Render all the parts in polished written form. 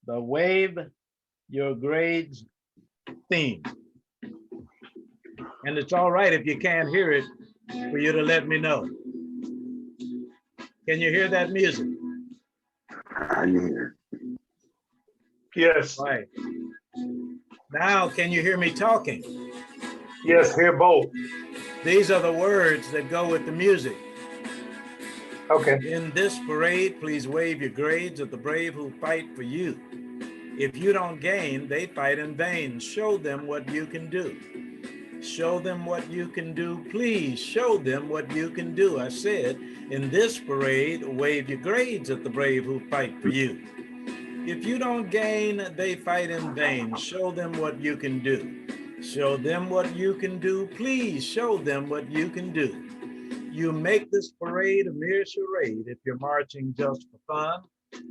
the Wave Your Grades theme. And it's all right if you can't hear it for you to let me know. Can you hear that music? I can hear. Yes. Right. Now, can you hear me talking? Yes, hear both. These are the words that go with the music. Okay. In this parade, please wave your grades at the brave who fight for you. If you don't gain, they fight in vain. Show them what you can do. Show them what you can do. Please show them what you can do. I said, in this parade, wave your grades at the brave who fight for you. If you don't gain, they fight in vain. Show them what you can do. Show them what you can do. Please show them what you can do. You make this parade a mere charade if you're marching just for fun.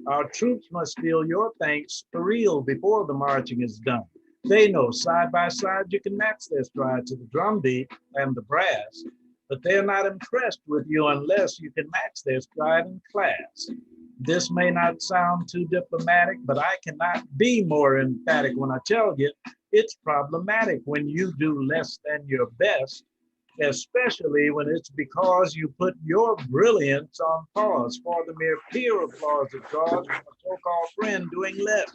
Our troops must feel your thanks for real before the marching is done. They know side by side you can match their stride to the drum beat and the brass, but they're not impressed with you unless you can match their stride in class. This may not sound too diplomatic, but I cannot be more emphatic when I tell you it's problematic when you do less than your best, especially when it's because you put your brilliance on pause for the mere peer applause it draws from a so-called friend doing less.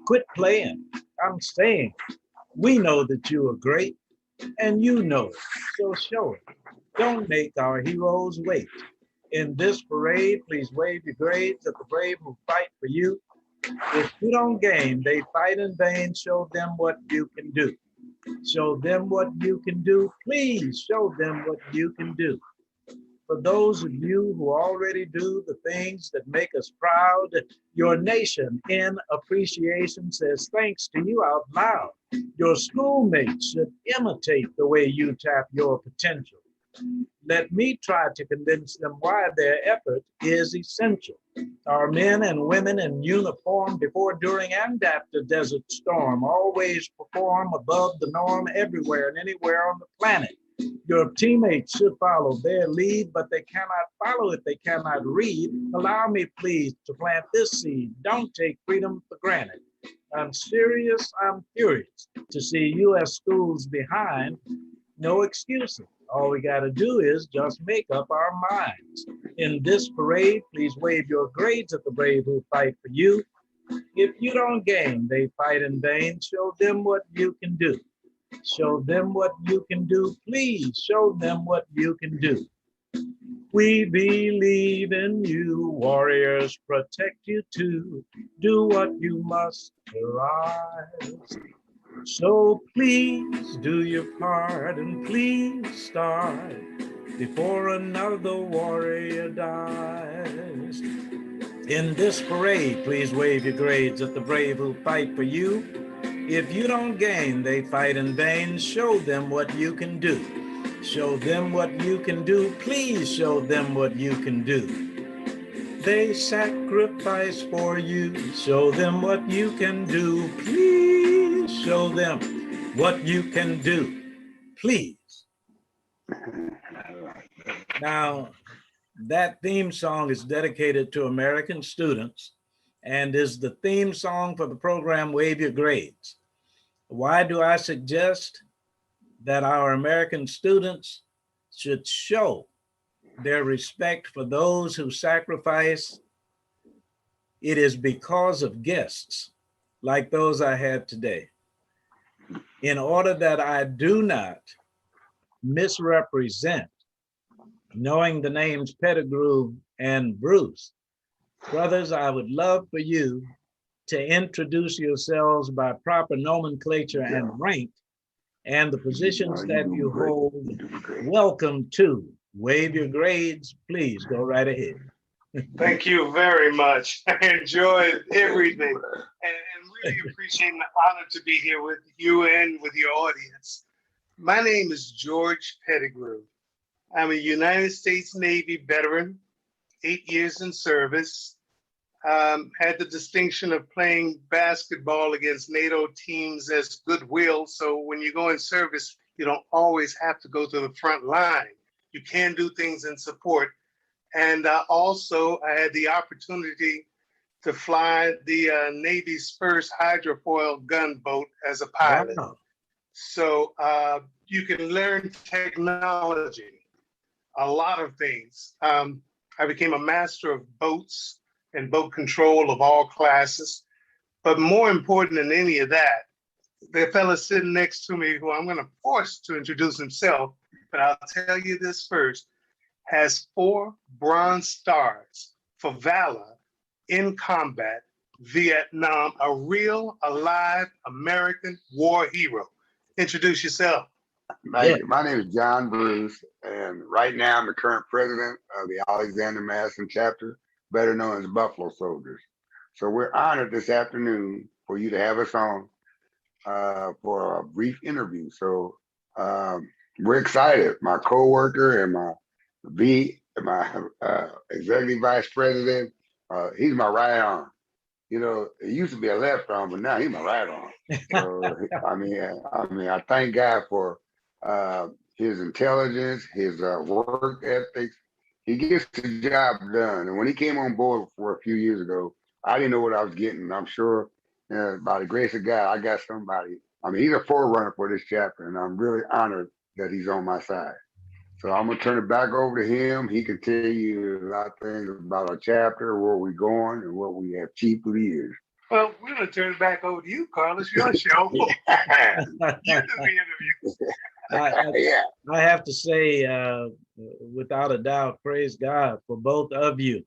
Quit playing. I'm saying, we know that you are great, and you know it, so show it. Don't make our heroes wait. In this parade, please wave your grades at the brave who fight for you. If you don't gain, they fight in vain. Show them what you can do. Show them what you can do. Please show them what you can do. For those of you who already do the things that make us proud, your nation in appreciation says thanks to you out loud. Your schoolmates should imitate the way you tap your potential. Let me try to convince them why their effort is essential. Our men and women in uniform before, during, and after Desert Storm always perform above the norm everywhere and anywhere on the planet. Your teammates should follow their lead, but they cannot follow if they cannot read. Allow me, please, to plant this seed. Don't take freedom for granted. I'm serious, I'm furious to see U.S. schools behind. No excuses. All we got to do is just make up our minds. In this parade, please wave your grades at the brave who fight for you. If you don't gain, they fight in vain. Show them what you can do. Show them what you can do. Please show them what you can do. We believe in you, warriors, protect you too. Do what you must to rise. So please do your part and please start before another warrior dies. In this parade, please wave your grades at the brave who fight for you. If you don't gain, they fight in vain. Show them what you can do. Show them what you can do. Please show them what you can do. They sacrifice for you. Show them what you can do. Please show them what you can do. Please. Now, that theme song is dedicated to American students and is the theme song for the program Wave Your Grades. Why do I suggest that our American students should show their respect for those who sacrifice? It is because of guests like those I had today. In order that I do not misrepresent, knowing the names Pettigrew and Bruce, brothers, I would love for you to introduce yourselves by proper nomenclature and rank and the positions that you hold. Welcome to Wave Your Grades. Please go right ahead. Thank you very much. I enjoyed everything and really appreciate the honor to be here with you and with your audience. My name is George Pettigrew. I'm a United States Navy veteran, 8 years in service. Had the distinction of playing basketball against NATO teams as goodwill. So when you go in service, you don't always have to go to the front line. You can do things in support. And also I had the opportunity to fly the Navy's first hydrofoil gunboat as a pilot. Wow. So you can learn technology, a lot of things. I became a master of boats and boat control of all classes. But more important than any of that, the fellow sitting next to me, who I'm going to force to introduce himself, but I'll tell you this first, has 4 Bronze Stars for valor in combat, Vietnam, a real, alive American war hero. Introduce yourself. Thank you. My name is John Bruce, and right now I'm the current president of the Alexander Madison chapter, better known as Buffalo Soldiers. So we're honored this afternoon for you to have us on for a brief interview. So we're excited. My co-worker and my executive vice president, he's my right arm. You know, it used to be a left arm, but now he's my right arm. So I mean, I thank God for his intelligence, his work ethics. He gets the job done. And when he came on board for a few years ago, I didn't know what I was getting. I'm sure by the grace of God, I got somebody. I mean, he's a forerunner for this chapter, and I'm really honored that he's on my side. So I'm gonna turn it back over to him. He can tell you a lot of things about our chapter, where we're going, and what we have achieved through the years. Well, we're going to turn it back over to you, Carlos. Your show. You do the interview. Yeah. I have to say, without a doubt, praise God for both of you.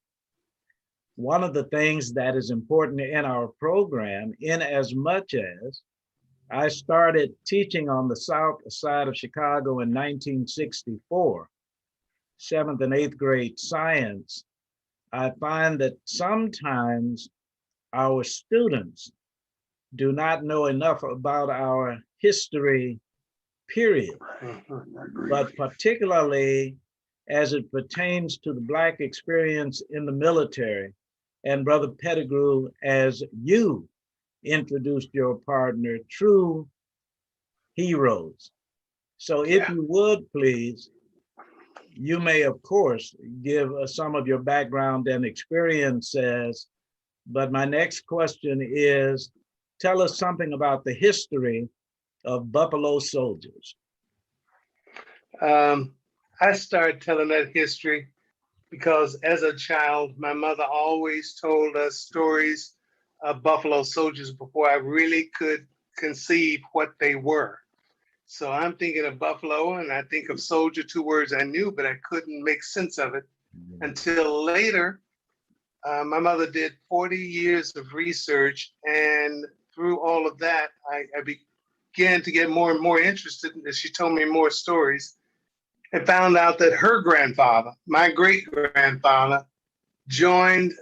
One of the things that is important in our program, in as much as I started teaching on the south side of Chicago in 1964, 7th and 8th grade science, I find that sometimes our students do not know enough about our history, period, but particularly as it pertains to the Black experience in the military. And Brother Pettigrew, as you introduced your partner, true heroes. So if you would, please, you may, of course, give us some of your background and experiences. But my next question is, tell us something about the history of Buffalo Soldiers. I started telling that history because as a child, my mother always told us stories of Buffalo Soldiers before I really could conceive what they were. So I'm thinking of Buffalo and I think of soldier, 2 words I knew, but I couldn't make sense of it until later. My mother did 40 years of research, and through all of that, I began to get more and more interested as she told me more stories, and found out that her grandfather, my great-grandfather, joined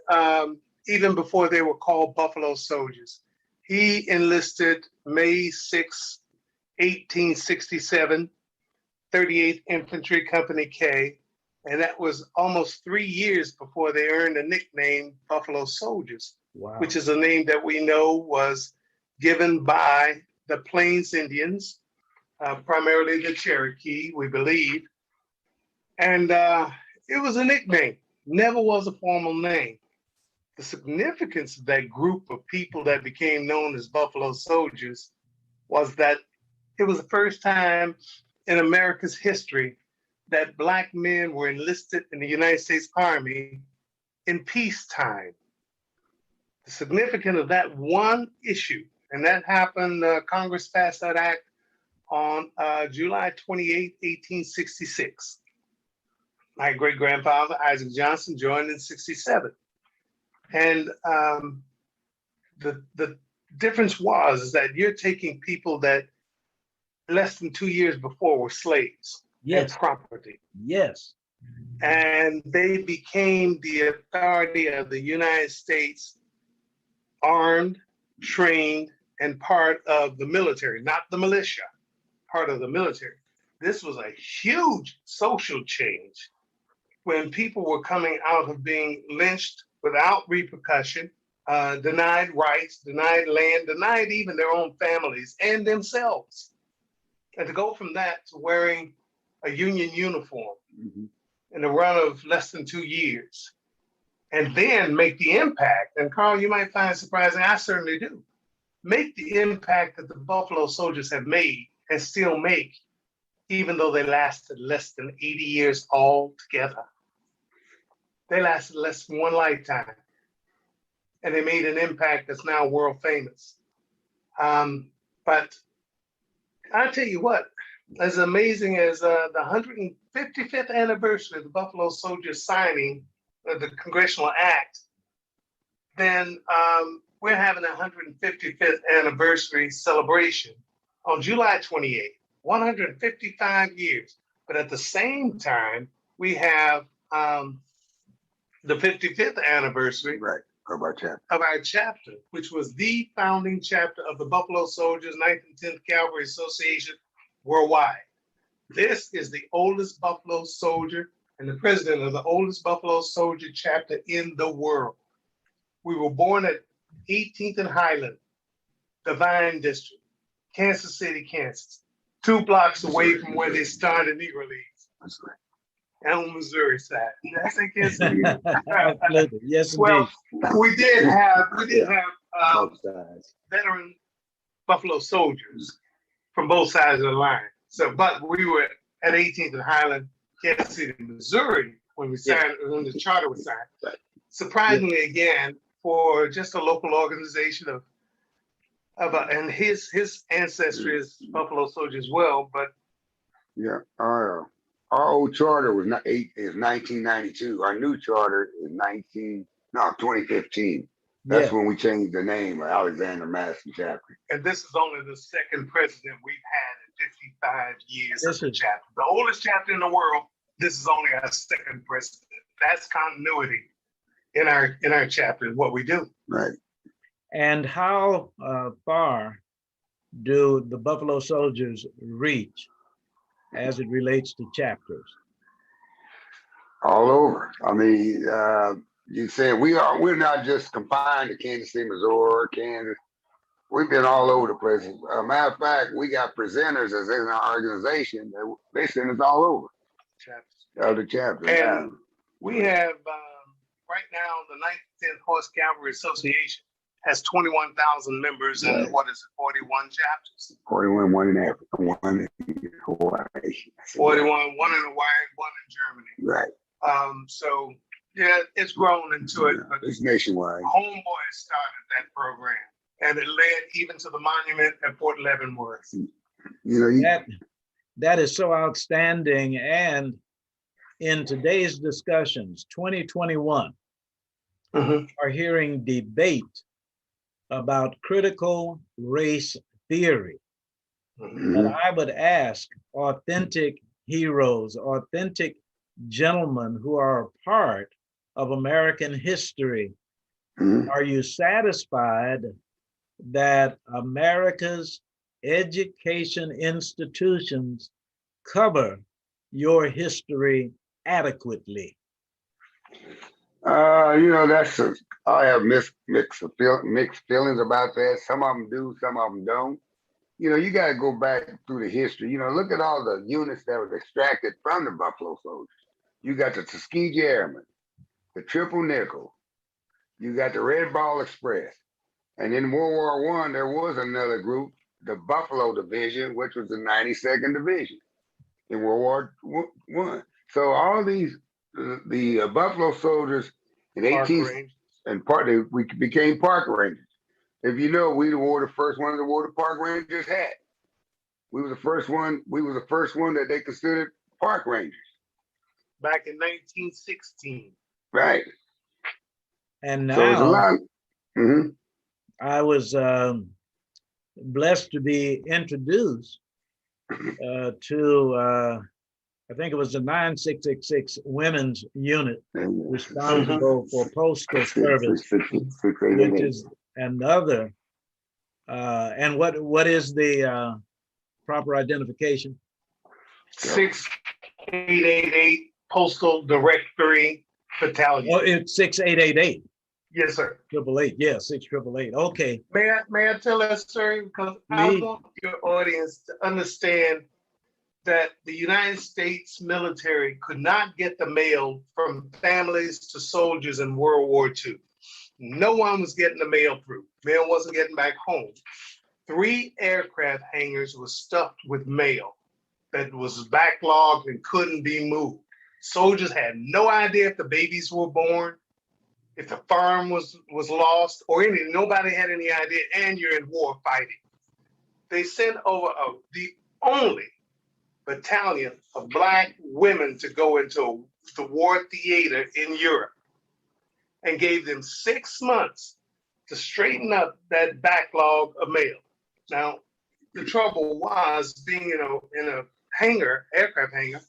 even before they were called Buffalo Soldiers. He enlisted May 6, 1867, 38th Infantry Company K, and that was almost 3 years before they earned a nickname Buffalo Soldiers, which is a name that we know was given by the Plains Indians, primarily the Cherokee, we believe. And it was a nickname, never was a formal name. The significance of that group of people that became known as Buffalo Soldiers was that it was the first time in America's history that Black men were enlisted in the United States Army in peacetime. The significance of that one issue, and that happened, Congress passed that act on July 28, 1866. My great-grandfather, Isaac Johnson, joined in 67. And the difference was that you're taking people that less than 2 years before were slaves and property. Yes. And they became the authority of the United States, armed, trained, and part of the military, not the militia, part of the military. This was a huge social change when people were coming out of being lynched without repercussion, denied rights, denied land, denied even their own families and themselves. And to go from that to wearing a Union uniform in a run of less than 2 years, and then make the impact. And Carl, you might find it surprising, I certainly do. Make the impact that the Buffalo Soldiers have made and still make, even though they lasted less than 80 years altogether. They lasted less than one lifetime. And they made an impact that's now world famous. But I'll tell you what, as amazing as the 155th anniversary of the Buffalo Soldiers signing of the Congressional Act, then we're having a 155th anniversary celebration on July 28th, 155 years. But at the same time, we have the 55th anniversary of our chapter, which was the founding chapter of the Buffalo Soldiers 9th and 10th Cavalry Association worldwide. This is the oldest Buffalo Soldier and the president of the oldest Buffalo Soldier chapter in the world. We were born at 18th and Highland, Divine District, Kansas City, Kansas, 2 blocks away from where they started Negro Leagues. That's right. And on Missouri side. That's in Kansas City. Absolutely. Yes, well, indeed. we did have Both sides. veteran Buffalo Soldiers from both sides of the line. So, but we were at 18th and Highland, Kansas City, Missouri, when we signed, when the charter was signed. Right. Surprisingly, again, for just a local organization of and his ancestry is Buffalo Soldier as well. But yeah, our old charter is 1992. Our new charter is 2015. That's when we changed the name of Alexander Madison Chapter. And this is only the second president we've had in 55 years of the chapter. The oldest chapter in the world. This is only our second president. That's continuity in our chapter, what we do. Right. And how far do the Buffalo Soldiers reach as it relates to chapters? All over. I mean, you say we're not just confined to Kansas City, Missouri, Kansas. We've been all over the place. Matter of fact, we got presenters as in our organization. They send us all over. The chapter. And we have right now the 9th and 10th Horse Cavalry Association has 21,000 members and 41 chapters. 41, one in Africa, one in Hawaii. 41, one in Hawaii, one in Germany. Right. So yeah, it's grown into it. But it's nationwide. Homeboy started that program, and it led even to the monument at Fort Leavenworth. That is so outstanding. And in today's discussions, 2021, are hearing debate about critical race theory. And I would ask authentic heroes, authentic gentlemen who are a part of American history, are you satisfied that America's education institutions cover your history adequately? I have mixed feelings about that. Some of them do, some of them don't. You got to go back through the history. Look at all the units that was extracted from the Buffalo Soldiers. You got the Tuskegee Airmen, the Triple Nickel. You got the Red Ball Express. And in World War I, there was another group, the Buffalo Division, which was the 92nd Division in World War I. So all these, the Buffalo Soldiers in 18th and we became Park Rangers. If you know, we wore the first one that wore the Park Rangers hat. We were the first one that they considered Park Rangers. Back in 1916. Right. And now, so it's a lot. I was blessed to be introduced to, I think it was the 9666 Women's Unit, responsible for postal service, which is another. And what is the proper identification? 6888 Postal Directory Battalion. Oh, it's 6888. Yes, sir. 888. Yeah, 6888. Okay. May I tell that story? Because I want your audience to understand that the United States military could not get the mail from families to soldiers in World War II. No one was getting the mail through. Mail wasn't getting back home. 3 aircraft hangars were stuffed with mail that was backlogged and couldn't be moved. Soldiers had no idea if the babies were born, if the farm was lost, or anything. Nobody had any idea, and you're in war fighting. They sent over the only battalion of Black women to go into the war theater in Europe and gave them 6 months to straighten up that backlog of mail. Now, the trouble was being in a hangar, aircraft hangar,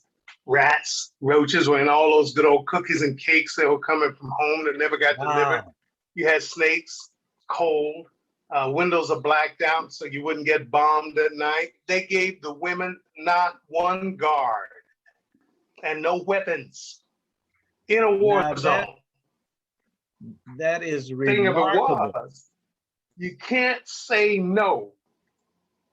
rats, roaches were in all those good old cookies and cakes that were coming from home that never got delivered. You had snakes, cold, windows are blacked out so you wouldn't get bombed at night. They gave the women not one guard and no weapons in a war zone. That is Thing of it remarkable. was, you can't say no.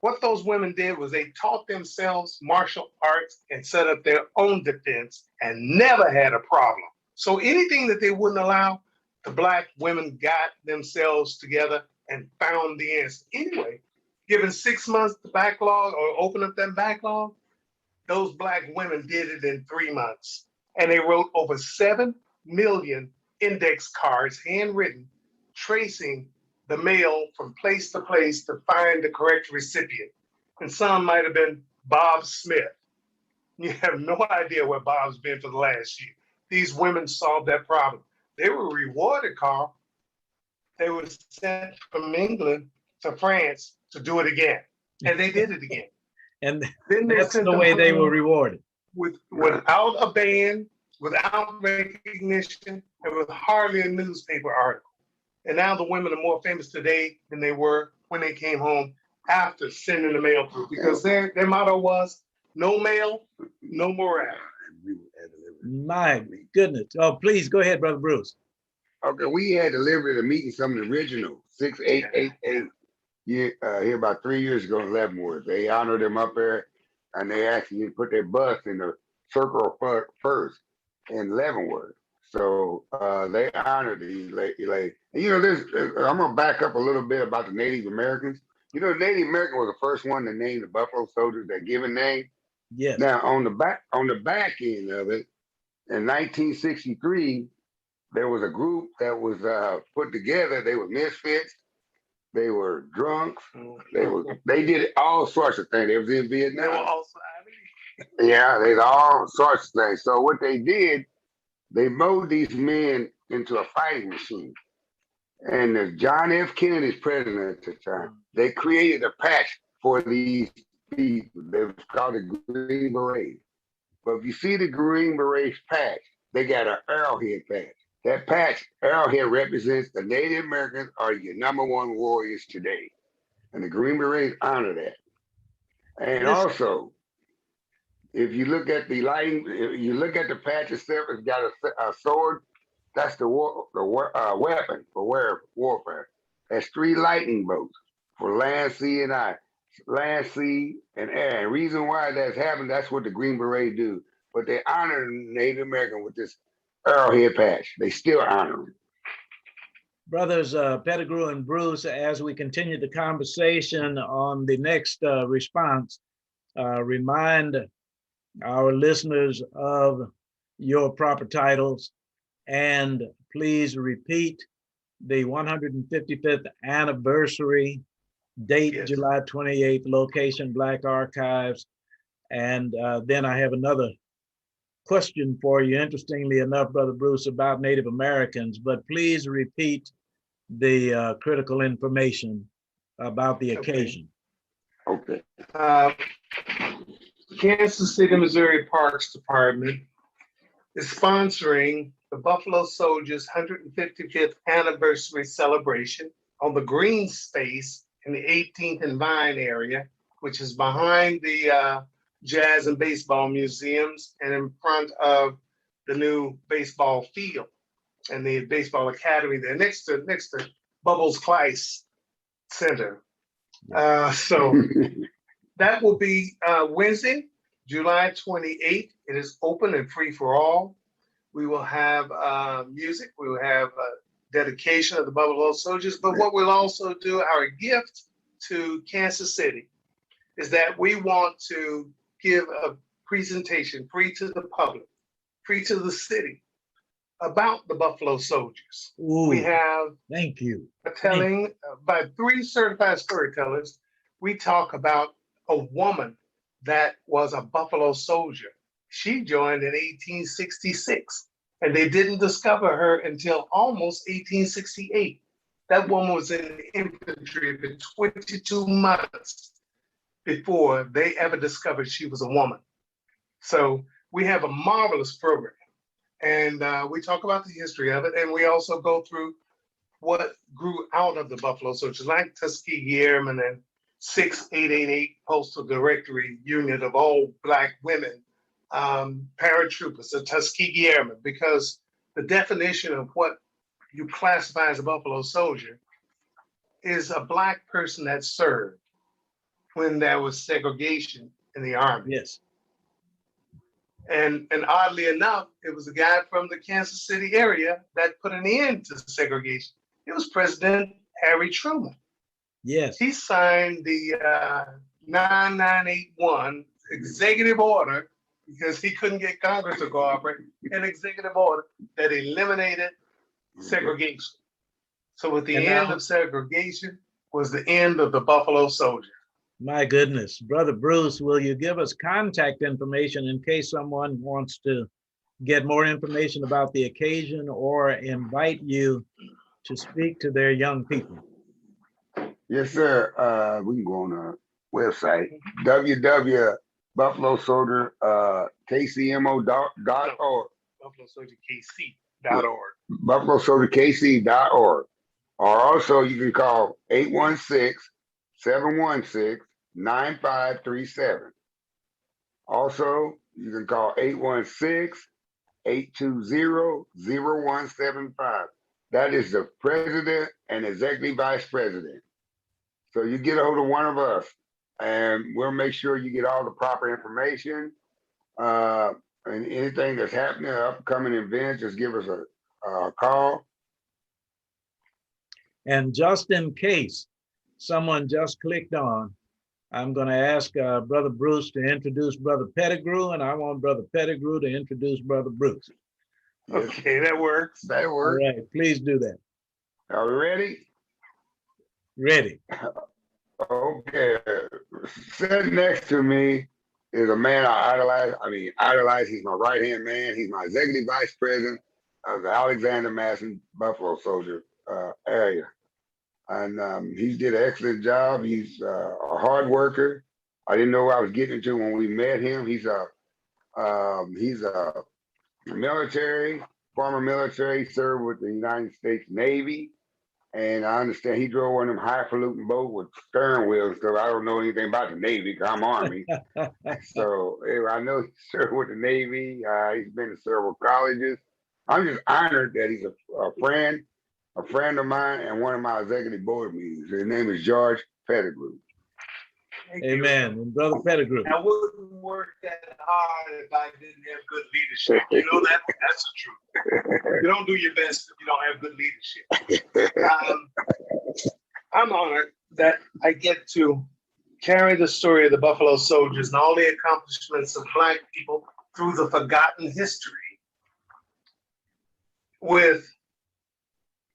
What those women did was they taught themselves martial arts and set up their own defense and never had a problem. So anything that they wouldn't allow, the Black women got themselves together and found the answer. Anyway, given 6 months to backlog or open up that backlog, those Black women did it in 3 months. And they wrote over 7 million index cards, handwritten, tracing the mail from place to place to find the correct recipient. And some might have been Bob Smith. You have no idea where Bob's been for the last year. These women solved that problem. They were rewarded, Carl. They were sent from England to France to do it again. And they did it again. And then that's the way they were rewarded. Without a band, without recognition, and with hardly a newspaper article. And now the women are more famous today than they were when they came home after sending the mail through, because their motto was, no mail, no morale. My goodness. Oh, please go ahead, Brother Bruce. Okay, we had delivered a meeting, some of the original 6888 here about 3 years ago in Leavenworth. They honored them up there, and they actually put their bus in the circle of first in Leavenworth. So they honored these ladies. I'm gonna back up a little bit about the Native Americans. The Native American was the first one to name the Buffalo Soldiers that given name. Yes. Now on the back end of it, in 1963, there was a group that was put together. They were misfits. They were drunks. They did all sorts of things. They was in Vietnam. They were also Yeah, they did all sorts of things. So what they did, they molded these men into a fighting machine. And as John F. Kennedy's president at the time, they created a patch for these people. They was called the Green Beret. But if you see the Green Beret's patch, they got an arrowhead patch. That patch, arrowhead, represents the Native Americans are your #1 warriors today. And the Green Berets honor that. And also, if you look at the lighting, if you look at the patch itself, it's got a sword. That's the weapon for warfare. That's 3 lightning bolts for land, sea, and air. Land, sea, and air. And reason why that's happened, that's what the Green Beret do. But they honor Native American with this arrowhead patch. They still honor them. Brothers Pettigrew and Bruce, as we continue the conversation on the next response, remind our listeners of your proper titles, and please repeat the 155th anniversary date, yes. July 28th, location, Black Archives. And then I have another question for you, interestingly enough, Brother Bruce, about Native Americans, but please repeat the critical information about the occasion. Okay. Kansas City, Missouri Parks Department is sponsoring the Buffalo Soldiers 155th anniversary celebration on the green space in the 18th and Vine area, which is behind the Jazz and Baseball Museums and in front of the new baseball field and the baseball academy there, next to Bubbles Kleiss Center. So that will be Wednesday, July 28th. It is open and free for all. We will have music. We will have a dedication of the Buffalo Soldiers. But what we'll also do, our gift to Kansas City, is that we want to give a presentation free to the public, free to the city, about the Buffalo Soldiers. Ooh, we have thank you. a telling by 3 certified storytellers. We talk about a woman that was a Buffalo Soldier. She joined in 1866, and they didn't discover her until almost 1868. That woman was in the infantry for 22 months before they ever discovered she was a woman. So we have a marvelous program. And we talk about the history of it. And we also go through what grew out of the Buffalo Soldiers, like Tuskegee Airmen and 6888 Postal Directory Unit of all Black women, paratroopers, the Tuskegee Airmen, because the definition of what you classify as a Buffalo Soldier is a Black person that served when there was segregation in the Army. Yes. And oddly enough, it was a guy from the Kansas City area that put an end to segregation. It was President Harry Truman. Yes. He signed the 9981 executive order because he couldn't get Congress to cooperate, an executive order that eliminated segregation. So with the end of segregation was the end of the Buffalo Soldier. My goodness. Brother Bruce, will you give us contact information in case someone wants to get more information about the occasion or invite you to speak to their young people? Yes, sir. We can go on the website, www.buffalosoldier.kcmo.org. BuffaloSoldierKC.org. BuffaloSoldierKC.org. Or also you can call 816-716-9537. Also, you can call 816-820-0175. That is the president and executive vice president. So you get a hold of one of us and we'll make sure you get all the proper information. And anything that's happening, upcoming events, just give us a call. And just in case someone just clicked on, I'm going to ask Brother Bruce to introduce Brother Pettigrew, and I want Brother Pettigrew to introduce Brother Bruce. Okay, that works. That All works. right, please do that. Are we ready? Ready. Okay. Sitting next to me is a man I idolize. He's my right-hand man. He's my executive vice president of the Alexander Madison Buffalo Soldier area. And he did an excellent job. He's a hard worker. I didn't know what I was getting into when we met him. He's a military, former military, served with the United States Navy. And I understand he drove one of them highfalutin boats with stern wheels and stuff. I don't know anything about the Navy because I'm Army. So anyway, I know he served with the Navy. He's been to several colleges. I'm just honored that he's a friend of mine, and one of my executive board meetings. His name is George Pettigrew. Amen. And Brother Pettigrew. I wouldn't work that hard if I didn't have good leadership. You know that? That's the truth. You don't do your best if you don't have good leadership. I'm honored that I get to carry the story of the Buffalo Soldiers and all the accomplishments of Black people through the forgotten history with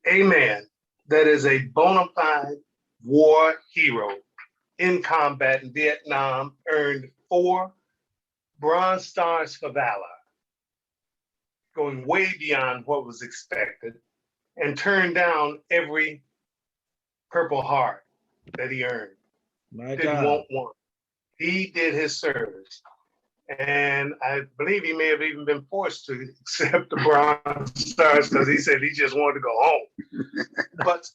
a man that is a bona fide war hero in combat in Vietnam, earned 4 Bronze Stars for valor, going way beyond what was expected, and turned down every Purple Heart that he earned. My Didn't God. want one. He did his service. And I believe he may have even been forced to accept the Bronze Stars because he said he just wanted to go home. But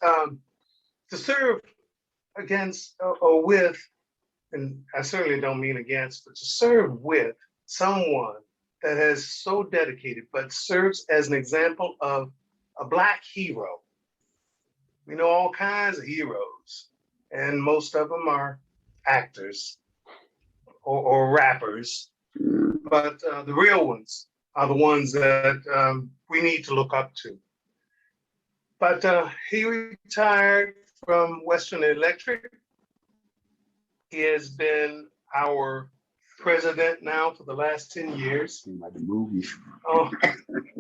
to serve against or with, and I certainly don't mean against, but to serve with someone that has so dedicated, but serves as an example of a Black hero. We know all kinds of heroes, and most of them are actors or rappers. but the real ones are the ones that we need to look up to. But he retired from Western Electric. He has been our president now for the last 10 years. Like the movies. Oh,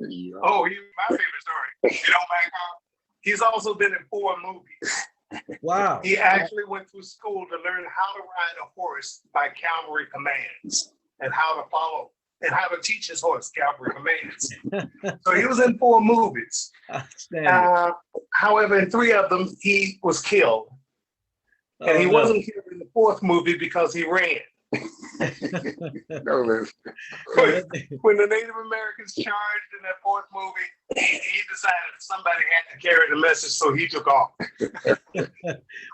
Yeah. oh, he's my favorite story. You know, back on. He's also been in 4 movies. Wow. He actually went through school to learn how to ride a horse by cavalry commands and how to follow and how to teach his horse cavalry commands. So he was in 4 movies. Outstanding. However, in 3 of them, he was killed. And he wasn't killed in the 4th movie because he ran. No, listen. When the Native Americans charged in that 4th movie, he decided somebody had to carry the message, so he took off.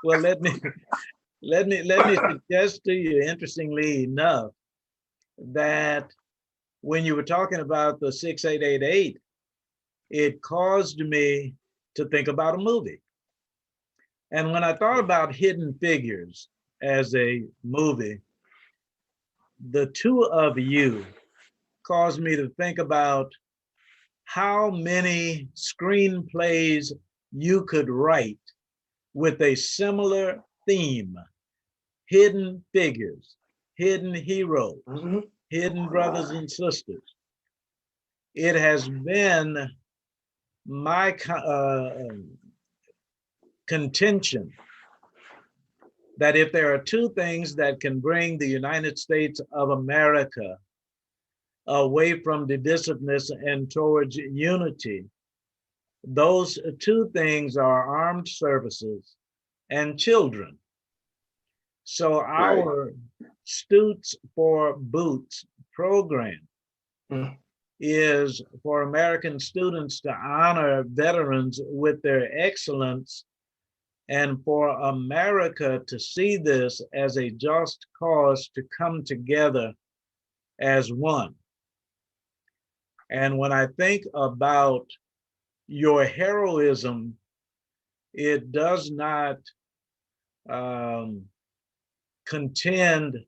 Well, let me suggest to you, interestingly enough, that when you were talking about the 6888, it caused me to think about a movie. And when I thought about Hidden Figures as a movie, the 2 of you caused me to think about how many screenplays you could write with a similar theme: hidden figures, hidden heroes, hidden brothers and sisters. It has been my contention that if there are 2 things that can bring the United States of America away from divisiveness and towards unity, those 2 things are armed services and children. So our Stutes for Boots program is for American students to honor veterans with their excellence, and for America to see this as a just cause to come together as one. And when I think about your heroism, it does not contend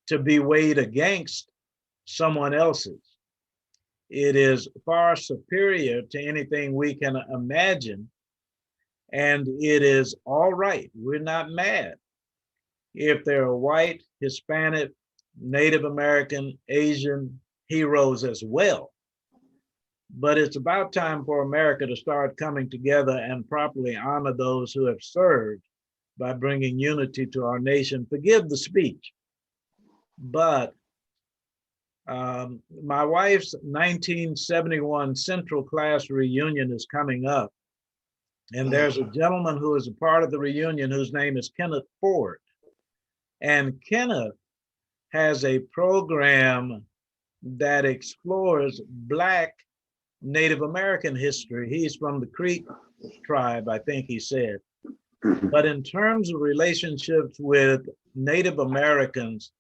to be weighed against someone else's. It is far superior to anything we can imagine. And it is all right. We're not mad if there are white, Hispanic, Native American, Asian heroes as well. But it's about time for America to start coming together and properly honor those who have served by bringing unity to our nation. Forgive the speech, but my wife's 1971 Central class reunion is coming up. And there's a gentleman who is a part of the reunion whose name is Kenneth Ford. And Kenneth has a program that explores Black Native American history. He's from the Creek tribe, I think he said. But in terms of relationships with Native Americans,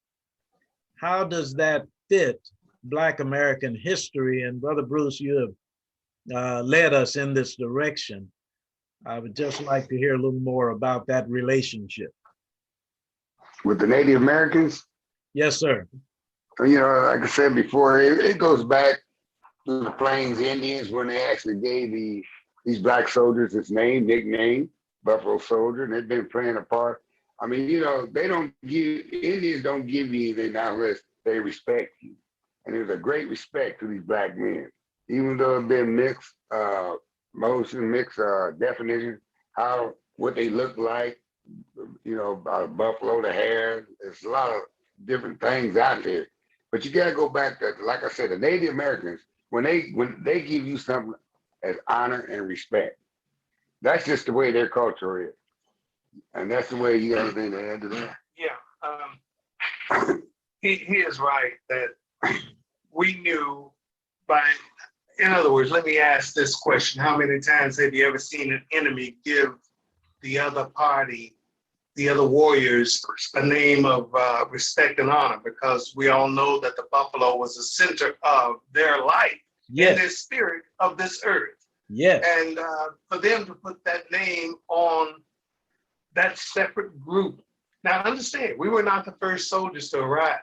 how does that fit Black American history? And Brother Bruce, you have led us in this direction. I would just like to hear a little more about that relationship. With the Native Americans? Yes, sir. You know, like I said before, it goes back to the Plains Indians when they actually gave these Black soldiers this nickname, Buffalo Soldier, and they've been playing a part. I mean, you know, Indians don't give you anything unless they respect you. And there's a great respect to these Black men, even though it's been mixed definition, what they look like, you know, about buffalo, the hair. There's a lot of different things out there. But you gotta go back to, like I said, the Native Americans, when they give you something as honor and respect, that's just the way their culture is. And that's the way you got anything to add to that. Yeah. He is right that we knew in other words, let me ask this question. How many times have you ever seen an enemy give the other party, the other warriors, a name of respect and honor? Because we all know that the buffalo was the center of their life, in their spirit of this earth. Yes. And for them to put that name on that separate group. Now understand, we were not the first soldiers to arrive.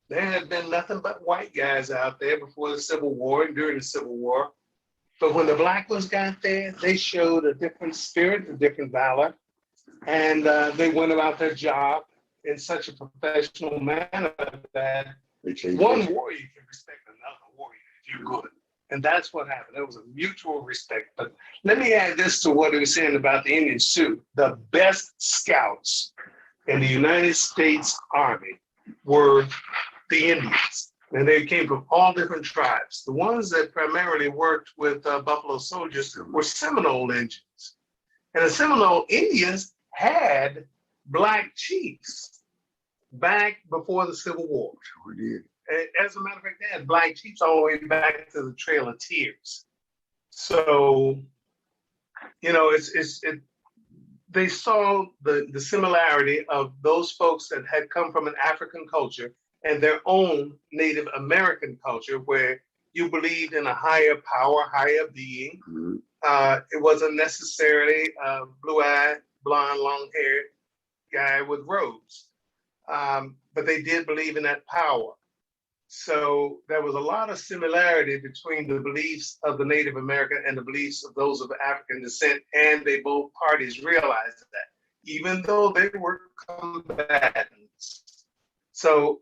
There had been nothing but white guys out there before the Civil War and during the Civil War. But when the black ones got there, they showed a different spirit, a different valor, and they went about their job in such a professional manner that one warrior can respect another warrior if you're good. And that's what happened. There was a mutual respect. But let me add this to what he was saying about the Indian Sioux. The best scouts in the United States Army were the Indians. And they came from all different tribes. The ones that primarily worked with Buffalo Soldiers were Seminole Indians. And the Seminole Indians had black chiefs back before the Civil War. Sure did. As a matter of fact, they had black chiefs all the way back to the Trail of Tears. So, you know, they saw the similarity of those folks that had come from an African culture and their own Native American culture, where you believed in a higher power, higher being. Mm-hmm. It wasn't necessarily a blue-eyed, blonde, long-haired guy with robes, but they did believe in that power. So there was a lot of similarity between the beliefs of the Native American and the beliefs of those of African descent, and they both parties realized that, even though they were combatants. So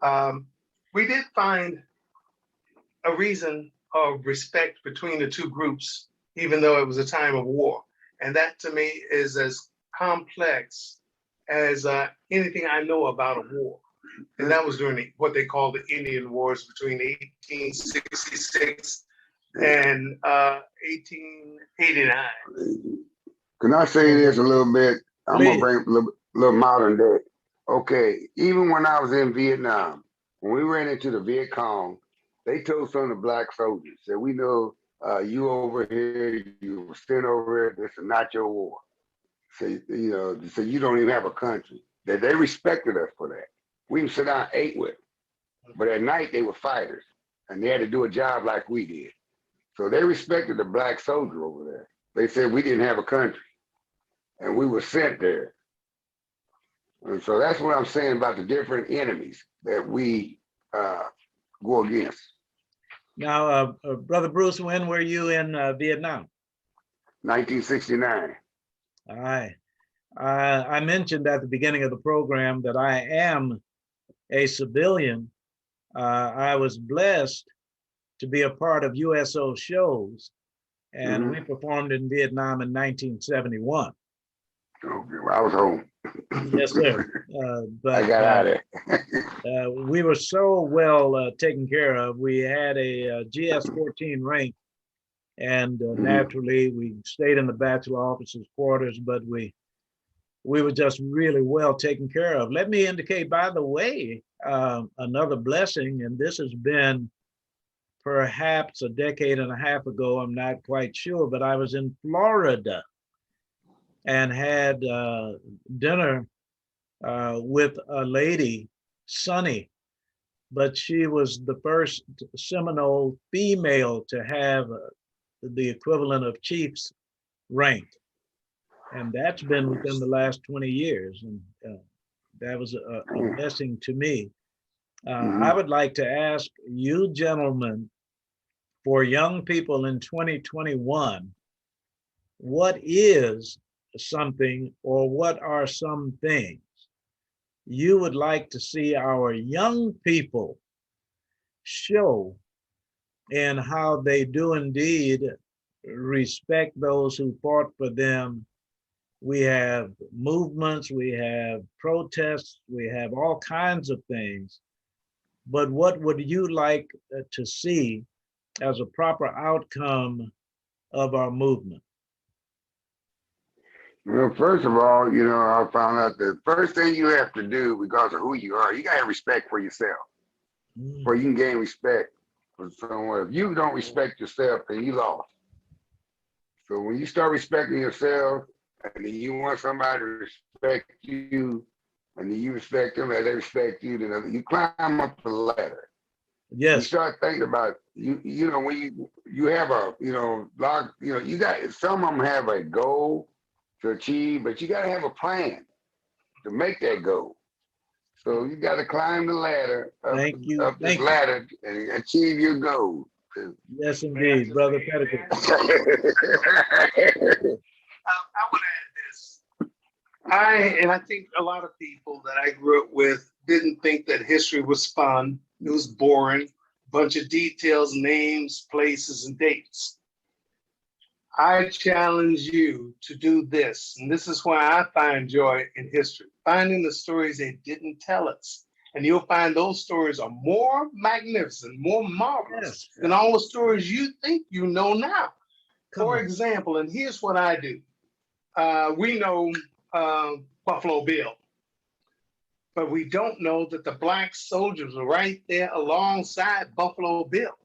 we did find a reason of respect between the two groups, even though it was a time of war. And that to me is as complex as anything I know about a war. And that was during what they call the Indian Wars between 1866 and 1889. Can I say this a little bit? I'm going to bring a little modern day. Okay, even when I was in Vietnam, when we ran into the Viet Cong, they told some of the black soldiers that we know you over here, you were sent over here, this is not your war. So, you know, so you don't even have a country. That they respected us for that. We can sit down and ate with them. But at night they were fighters and they had to do a job like we did. So they respected the black soldier over there. They said we didn't have a country and we were sent there. And so that's what I'm saying about the different enemies that we go against. Now, Brother Bruce, when were you in Vietnam? 1969. All right. I mentioned at the beginning of the program that I am a civilian. I was blessed to be a part of USO shows, and we performed in Vietnam in 1971. Okay, well, I was home. Yes, sir. But I got out of there. We were so well taken care of. We had a GS-14 rank, and naturally we stayed in the bachelor officers' quarters, but we were just really well taken care of. Let me indicate, by the way, another blessing, and this has been perhaps a decade and a half ago, I'm not quite sure, but I was in Florida and had dinner with a lady, Sunny, but she was the first Seminole female to have the equivalent of chief's rank. And that's been within the last 20 years. And that was a blessing to me. I would like to ask you gentlemen, for young people in 2021, what is something or what are some things you would like to see our young people show in how they do indeed respect those who fought for them? We have movements, we have protests, we have all kinds of things. But what would you like to see as a proper outcome of our movement? Well, first of all, you know, I found out the first thing you have to do, regardless of who you are, you got to have respect for yourself, where you can gain respect for someone. If you don't respect yourself, then you lost. So when you start respecting yourself, and then you want somebody to respect you, and then you respect them as they respect you, then you climb up the ladder. Yes. You start thinking about you know, when you have a, you know, you got, some of them have a goal to achieve, but you got to have a plan to make that goal. So you got to climb the ladder Thank you. up this Thank you. ladder and achieve your goal. Yes, indeed, Brother Pettigrew. I want to add this. I think a lot of people that I grew up with didn't think that history was fun. It was boring, bunch of details, names, places, and dates. I challenge you to do this, and this is why I find joy in history, finding the stories they didn't tell us. And you'll find those stories are more magnificent, more marvelous than all the stories you think you know now. For example, and here's what I do. We know Buffalo Bill, but we don't know that the Black soldiers were right there alongside Buffalo Bill.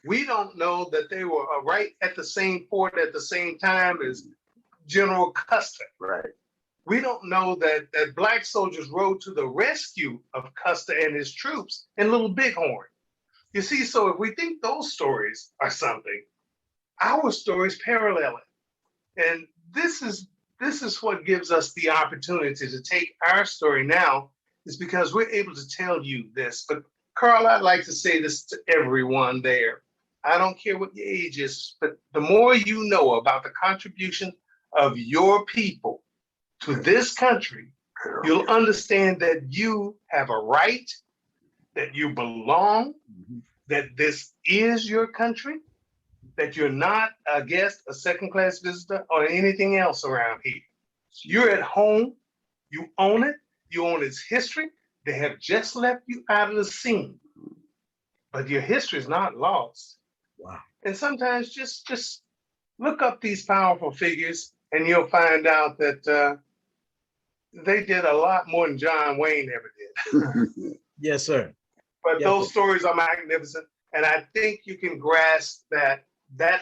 We don't know that they were right at the same fort at the same time as General Custer. Right. We don't know that Black soldiers rode to the rescue of Custer and his troops in Little Bighorn. You see, so if we think those stories are something, our stories parallel it. And this is what gives us the opportunity to take our story now, is because we're able to tell you this. But Carl, I'd like to say this to everyone there. I don't care what your age is, but the more you know about the contribution of your people to this country, you'll understand that you have a right, that you belong, that this is your country, that you're not a guest, a second-class visitor, or anything else around here. You're at home, you own it, you own its history. They have just left you out of the scene, but your history is not lost. Wow. And sometimes just look up these powerful figures and you'll find out that they did a lot more than John Wayne ever did. Yes, sir. But those stories are magnificent. And I think you can grasp that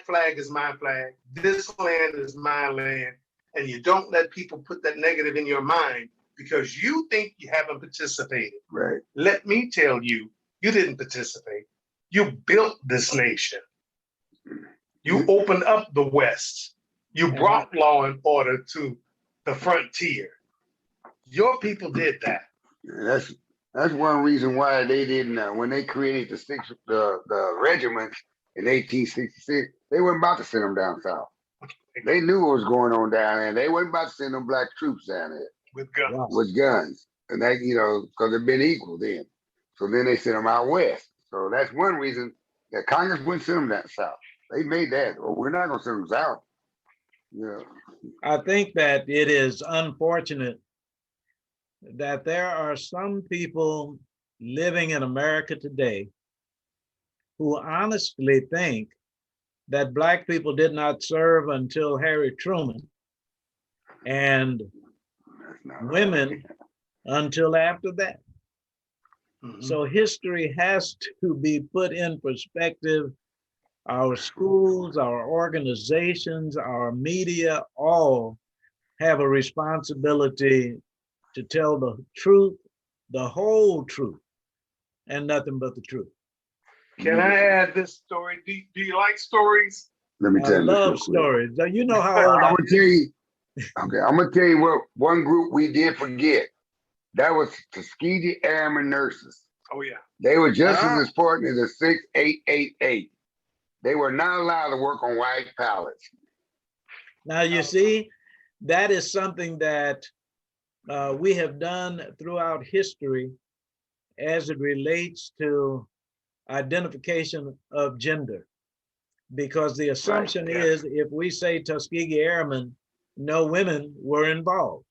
flag is my flag. This land is my land. And you don't let people put that negative in your mind because you think you haven't participated. Right. Let me tell you, you didn't participate. You built this nation. You opened up the West. You brought law and order to the frontier. Your people did that. That's one reason why they didn't. When they created the regiments in 1866, they weren't about to send them down south. They knew what was going on down there. They weren't about to send them Black troops down there with guns. With guns, and that because they'd been equal then. So then they sent them out west. So that's one reason that Congress wouldn't send them down south. They made that. Well, we're not going to send them south. Yeah. I think that it is unfortunate that there are some people living in America today who honestly think that Black people did not serve until Harry Truman and women until after that. So history has to be put in perspective. Our schools, our organizations, our media, all have a responsibility to tell the truth, the whole truth, and nothing but the truth. Can I add this story? Do you like stories? Let me tell you. I love stories. You know how old I'm gonna tell you. Okay, I'm gonna tell you what one group we did forget. That was Tuskegee Airmen nurses. Oh yeah. They were just as important as the 6888. They were not allowed to work on white pallets. Now you see, that is something that we have done throughout history as it relates to identification of gender. Because the assumption is if we say Tuskegee Airmen, no women were involved.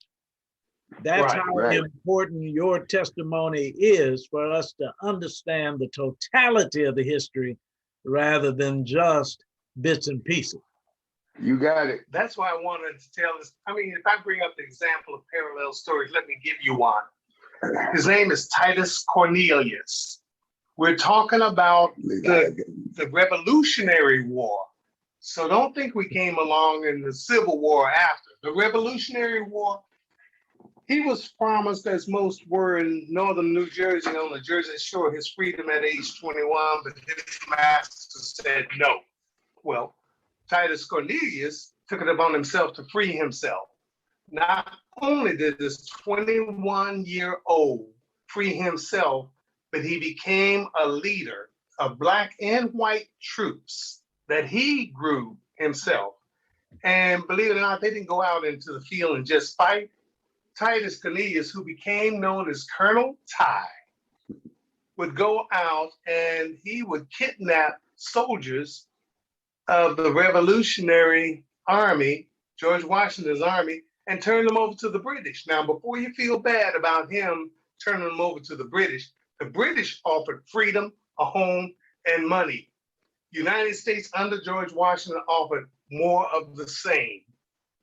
That's how important your testimony is for us to understand the totality of the history rather than just bits and pieces. You got it. That's why I wanted to tell this. I mean, if I bring up the example of parallel stories, let me give you one. His name is Titus Cornelius. We're talking about the Revolutionary War. So don't think we came along in the Civil War after. The Revolutionary War, he was promised, as most were in northern New Jersey on the Jersey Shore, his freedom at age 21, but his master said no. Well, Titus Cornelius took it upon himself to free himself. Not only did this 21-year-old free himself, but he became a leader of Black and white troops that he grew himself. And believe it or not, they didn't go out into the field and just fight. Titus Cornelius, who became known as Colonel Ty, would go out and he would kidnap soldiers of the Revolutionary Army, George Washington's army, and turn them over to the British. Now, before you feel bad about him turning them over to the British offered freedom, a home, and money. United States under George Washington offered more of the same: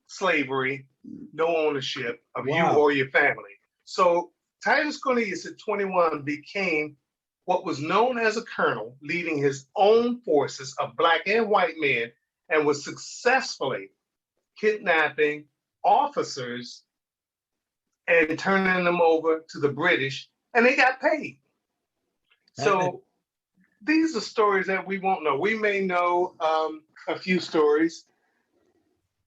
slavery, no ownership of you or your family. So Titus Cornelius at 21 became what was known as a colonel, leading his own forces of Black and white men, and was successfully kidnapping officers and turning them over to the British, and they got paid. So these are stories that we won't know. We may know a few stories.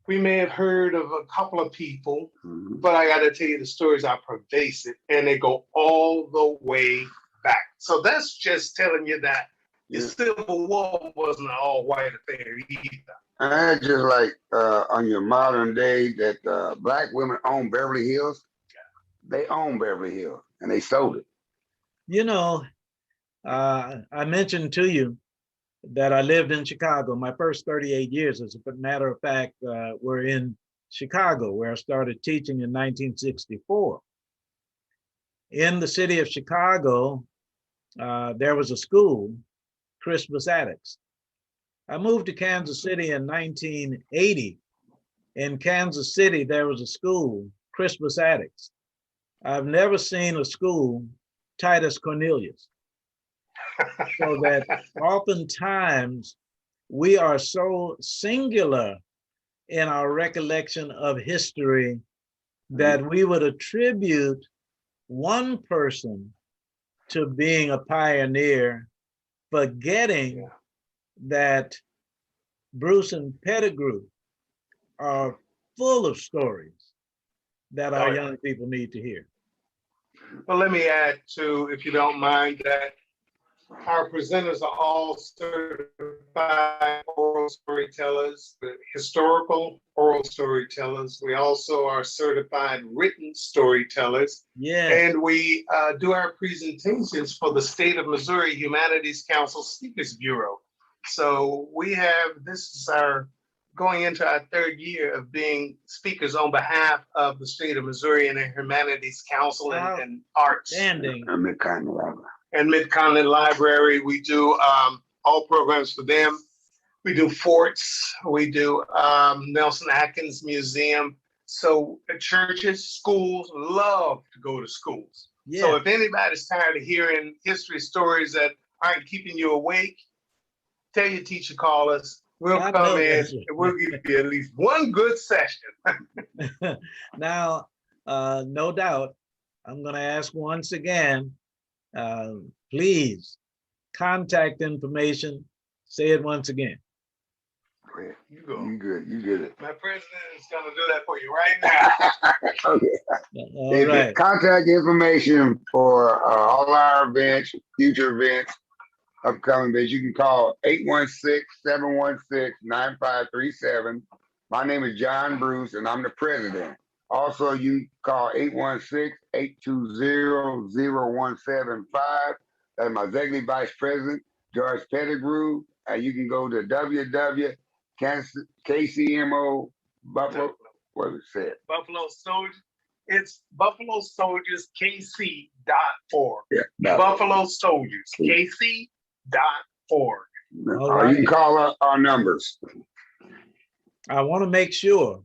We may have heard of a couple of people, but I got to tell you, the stories are pervasive and they go all the way back. So that's just telling you that the Civil War wasn't an all-white affair either. And that's just like on your modern day that Black women own Beverly Hills. They own Beverly Hills and they sold it. You know, I mentioned to you that I lived in Chicago. My first 38 years, as a matter of fact, were in Chicago, where I started teaching in 1964. In the city of Chicago, there was a school, Crispus Attucks. I moved to Kansas City in 1980. In Kansas City, there was a school, Crispus Attucks. I've never seen a school, Titus Cornelius. So that oftentimes we are so singular in our recollection of history that we would attribute one person to being a pioneer, forgetting that Bruce and Pettigrew are full of stories that our young people need to hear. Well, let me add to, if you don't mind, that our presenters are all certified oral storytellers, historical oral storytellers. We also are certified written storytellers. Yeah. And we do our presentations for the State of Missouri Humanities Council Speakers Bureau. So we have, this is our going into our third year of being speakers on behalf of the State of Missouri and the Humanities Council and Arts. And Mid-Continent Library. We do all programs for them. We do forts. We do Nelson Atkins Museum. So churches, schools love to go to schools. Yeah. So if anybody's tired of hearing history stories that aren't keeping you awake, tell your teacher, call us. We'll come in and we'll give you at least one good session. Now, no doubt, I'm going to ask once again, please, contact information. Say it once again. You go. You good. You get it. My president is going to do that for you right now. Okay. All right. Contact information for all our events, future events, upcoming events. You can call 816-716-9537. My name is John Bruce, and I'm the president. Also, you call 816-820-0175. That's my executive vice president, George Pettigrew. And you can go to www.KCMO Buffalo. What was it said? Buffalo Soldiers. It's BuffaloSoldiersKC.org. Yeah, Buffalo Soldiers KC.org. Right. You can call our numbers. I want to make sure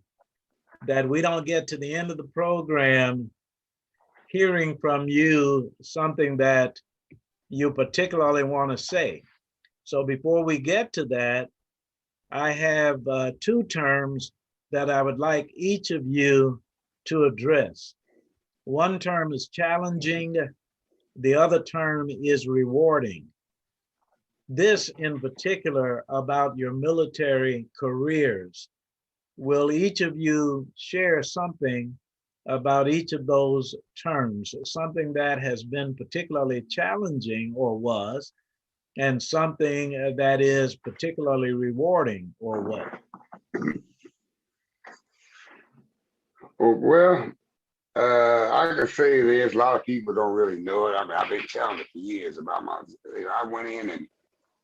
that we don't get to the end of the program hearing from you something that you particularly want to say. So before we get to that, I have two terms that I would like each of you to address. One term is challenging, the other term is rewarding. This in particular about your military careers. Will each of you share something about each of those terms, something that has been particularly challenging or was, and something that is particularly rewarding or what? Well, I can say there's a lot of people don't really know it. I mean, I've been telling it for years about I went in and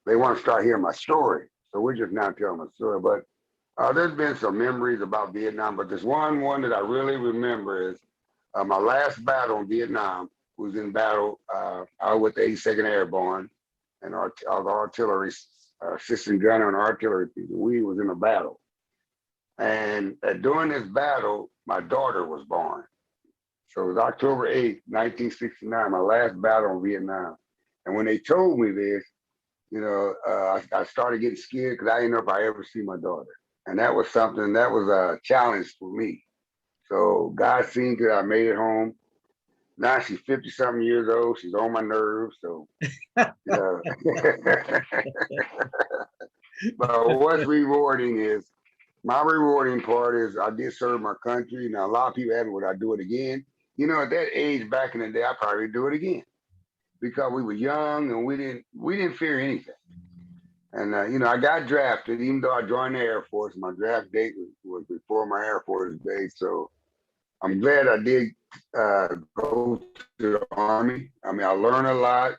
they want to start hearing my story. So we're just now telling my story. But there's been some memories about Vietnam, but there's one that I really remember is my last battle in Vietnam was in battle. I was with the 82nd Airborne and our artillery assistant gunner and artillery people. We was in a battle. And during this battle, my daughter was born. So it was October 8th, 1969, my last battle in Vietnam. And when they told me this, I started getting scared because I didn't know if I ever see my daughter. And that was something that was a challenge for me. So God seen that I made it home. Now she's 50 something years old. She's on my nerves. So, yeah. But what's rewarding is my rewarding part is I did serve my country. Now, a lot of people ask me, would I do it again? At that age back in the day, I probably do it again because we were young and we didn't fear anything. And, I got drafted, even though I joined the Air Force. My draft date was before my Air Force date. So I'm glad I did go to the Army. I mean, I learned a lot.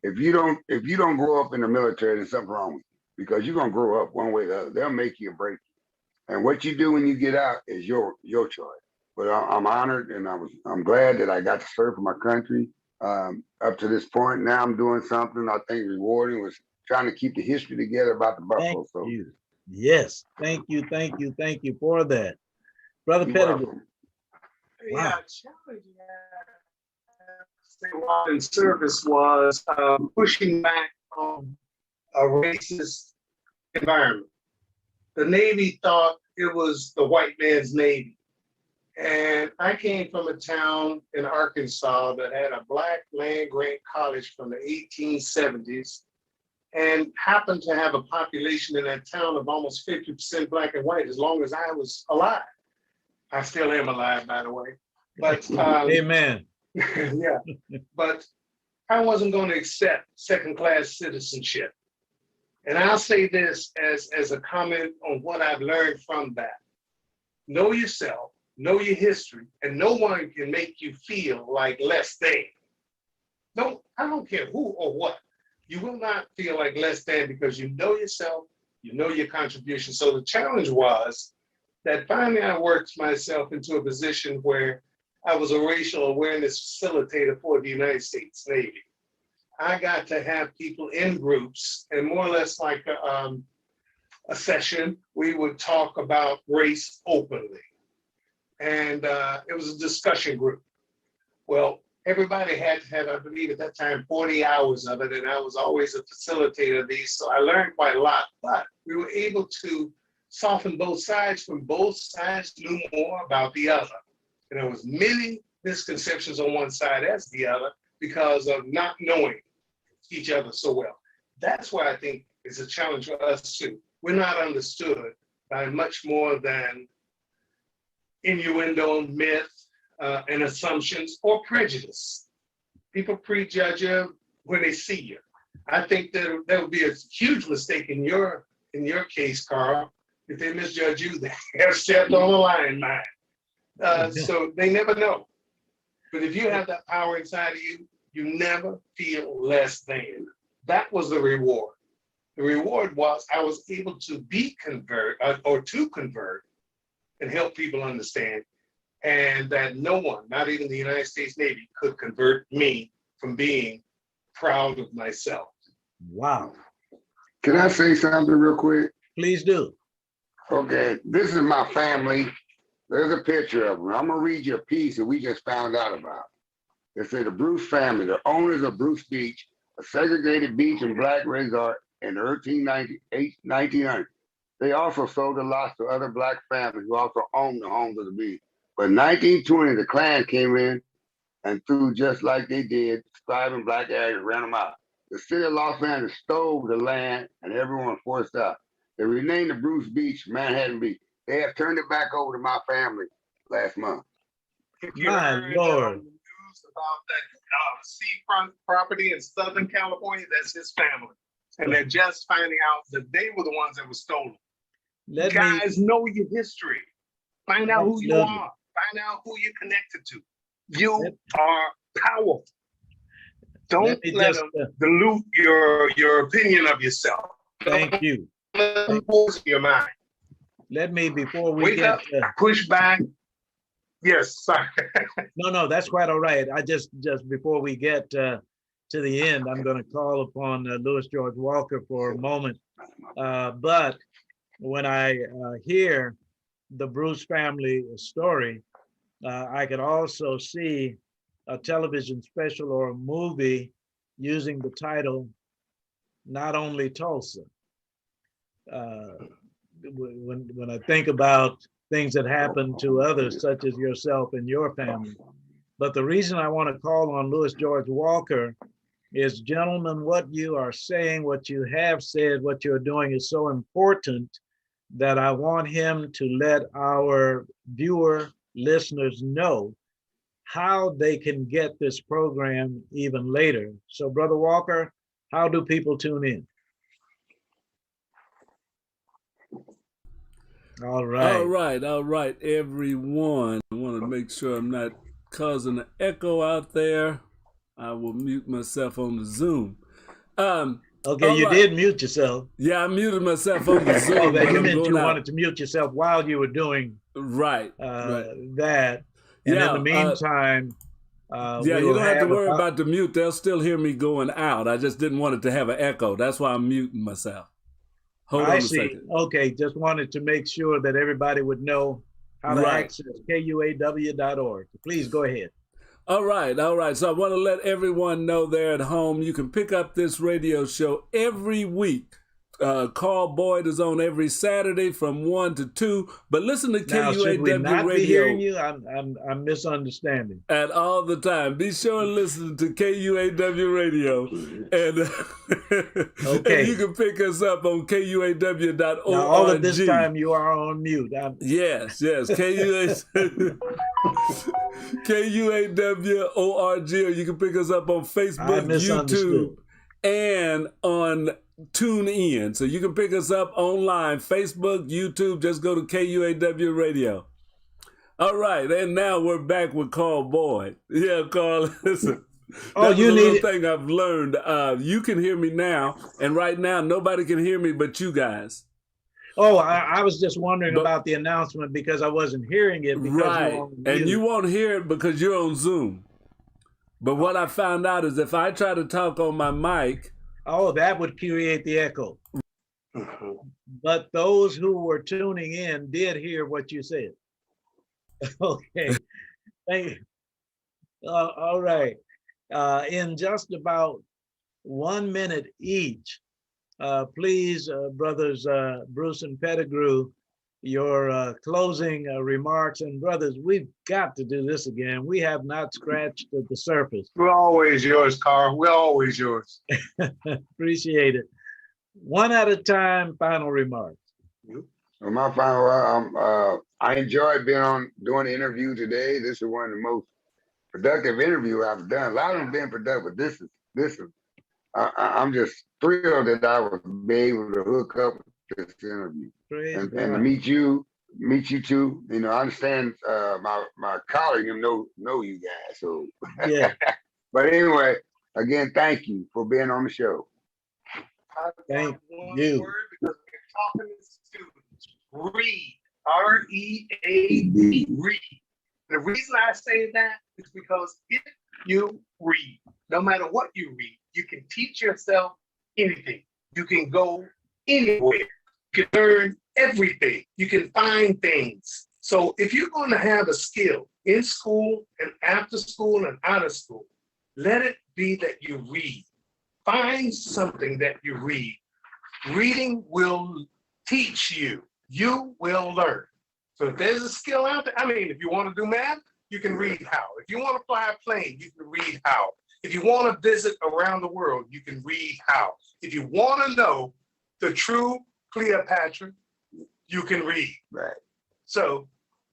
If you don't grow up in the military, there's something wrong with you because you're gonna grow up one way or the other. They'll make you or break you. And what you do when you get out is your choice. But I'm honored and I'm glad that I got to serve for my country. Up to this point, now I'm doing something I think rewarding was trying to keep the history together about the Buffalo Soldiers. You. Yes, thank you for that, Brother Pettigrew. Yeah, challenging while in service was pushing back on a racist environment. The Navy thought it was the white man's Navy. And I came from a town in Arkansas that had a black land-grant college from the 1870s and happened to have a population in that town of almost 50% black and white as long as I was alive. I still am alive, by the way. But amen. Yeah, but I wasn't going to accept second-class citizenship. And I'll say this as a comment on what I've learned from that. Know yourself, know your history, and no one can make you feel like less than. I don't care who or what. You will not feel like less than because you know yourself, you know your contribution. So the challenge was that finally I worked myself into a position where I was a racial awareness facilitator for the United States Navy. I got to have people in groups and more or less like a session, we would talk about race openly. And it was a discussion group. Well, everybody had to have, I believe at that time, 40 hours of it. And I was always a facilitator of these. So I learned quite a lot, but we were able to soften both sides when both sides knew more about the other. And there was many misconceptions on one side as the other because of not knowing each other so well. That's why I think it's a challenge for us too. We're not understood by much more than innuendo, myth, and assumptions or prejudice. People prejudge you when they see you. I think that would be a huge mistake in your case, Carl. If they misjudge you, they have stepped on a line mine. So they never know. But if you have that power inside of you, you never feel less than. That was the reward. The reward was I was able to convert and help people understand, and that no one, not even the United States Navy, could convert me from being proud of myself. Wow. Can I say something real quick? Please do. Okay, this is my family. There's a picture of them. I'm gonna read you a piece that we just found out about. It said the Bruce family, the owners of Bruce Beach, a segregated beach in Black Resort in the 1900s. They also sold the lots to other Black families who also owned the homes of the beach. But in 1920, the Klan came in and threw just like they did, describing Black areas, ran them out. The city of Los Angeles stole the land and everyone was forced out. They renamed the Bruce Beach Manhattan Beach. They have turned it back over to my family last month. If you My heard Lord. on the news about that seafront property in Southern California, that's his family. And they're just finding out that they were the ones that were stolen. Guys, know your history. Find out who you are. Find out who you're connected to. You are powerful. Don't let them dilute your opinion of yourself. Thank you. Your mind. Let me, before we Wake get up, push back. Yes, sorry. No, that's quite all right. I just before we get to the end, I'm going to call upon Louis George Walker for a moment. But when I hear the Bruce family story, I could also see a television special or a movie using the title, Not Only Tulsa. When I think about things that happen to others, such as yourself and your family. But the reason I want to call on Louis George Walker is, gentlemen, what you are saying, what you have said, what you're doing is so important that I want him to let our viewer listeners know how they can get this program even later. So, Brother Walker, how do people tune in? All right, everyone. I want to make sure I'm not causing an echo out there. I will mute myself on the Zoom. Okay, you did mute yourself. Yeah, I muted myself on the Zoom. Oh, you meant you wanted to mute yourself while you were doing right. that. And in the meantime, you don't have to worry about the mute. They'll still hear me going out. I just didn't want it to have an echo. That's why I'm muting myself. Hold on a second. Okay, just wanted to make sure that everybody would know how to access KUAW.org. Please go ahead. All right. So I want to let everyone know there at home, you can pick up this radio show every week. Carl Boyd is on every Saturday from 1 to 2. But listen to KUAW should we not Radio. Be hearing you? I'm misunderstanding. At all the time. Be sure and listen to KUAW Radio. And, and you can pick us up on KUAW.org. Now, all of this time you are on mute. Yes. KUAW.org. Or you can pick us up on Facebook, YouTube, and on Tune In. So you can pick us up online, Facebook, YouTube, just go to KUAW Radio. All right, and now we're back with Carl Boyd. Yeah, Carl, listen. That's a little thing I've learned. You can hear me now, and right now nobody can hear me but you guys. Oh, I was just wondering about the announcement because I wasn't hearing it. Right, and you won't hear it because you're on Zoom. But what I found out is if I try to talk on my mic, that would create the echo. But those who were tuning in did hear what you said. Okay. Thank you. All right. In just about 1 minute each, please, brothers Bruce and Pettigrew, your closing remarks. And brothers, we've got to do this again. We have not scratched the surface. We're always yours, Carl. We're always yours. Appreciate it. One at a time, final remarks. Well, my final, I enjoyed doing the interview today. This is one of the most productive interviews I've done. A lot of them have been productive, but this is, I'm just thrilled that I was able to hook up with this interview and to meet you too. You know, I understand my colleague know you guys. So yeah. But anyway, again, thank you for being on the show. Thank you. Word because we're talking to students. Read. R-E-A-D. Read. The reason I say that is because if you read, no matter what you read, you can teach yourself anything. You can go anywhere. You can learn everything. You can find things. So if you're going to have a skill in school and after school and out of school, let it be that you read. Find something that you read. Reading will teach you. You will learn. So if there's a skill out there, I mean, if you want to do math, you can read how. If you want to fly a plane, you can read how. If you want to visit around the world, you can read how. If you want to know the true Cleopatra, you can read. Right. So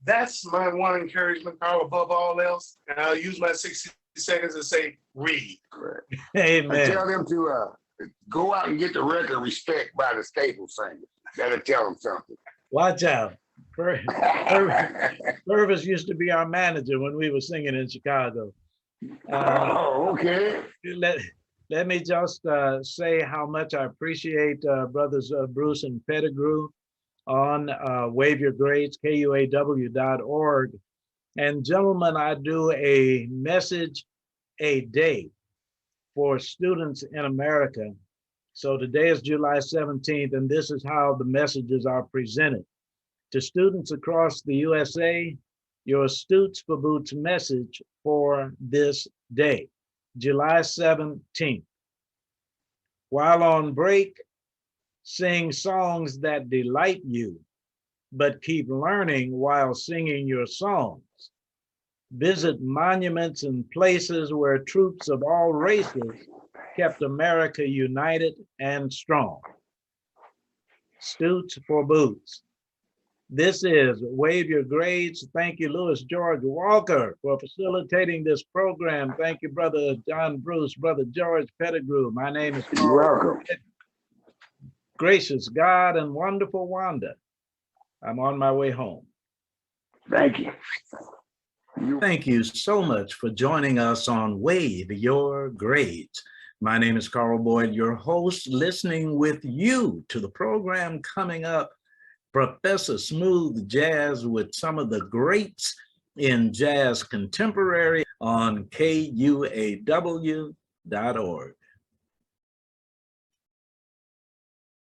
That's my one encouragement, Carl, above all else. And I'll use my 60 seconds to say, read. Correct. Amen. I tell them to go out and get the record Respect by the Staple Singers. That'll tell them something. Watch out. Purvis used to be our manager when we were singing in Chicago. Oh, okay. Let me just say how much I appreciate brothers Bruce and Pettigrew on Wave Your Grades, KUAW.org. And gentlemen, I do a message a day for students in America. So today is July 17th, and this is how the messages are presented. To students across the USA, your Astutes for Boots message for this day, July 17th. While on break, sing songs that delight you, but keep learning while singing your songs. Visit monuments and places where troops of all races kept America united and strong. Astutes for Boots. This is Wave Your Grades. Thank you, Louis George Walker, for facilitating this program. Thank you, Brother John Bruce, Brother George Pettigrew. My name is Carl. You're welcome. Gracious God and wonderful Wanda. I'm on my way home. Thank you. Thank you so much for joining us on Wave Your Grades. My name is Carl Boyd, your host, listening with you to the program coming up, Professor Smooth Jazz with some of the greats in jazz contemporary on KUAW.org.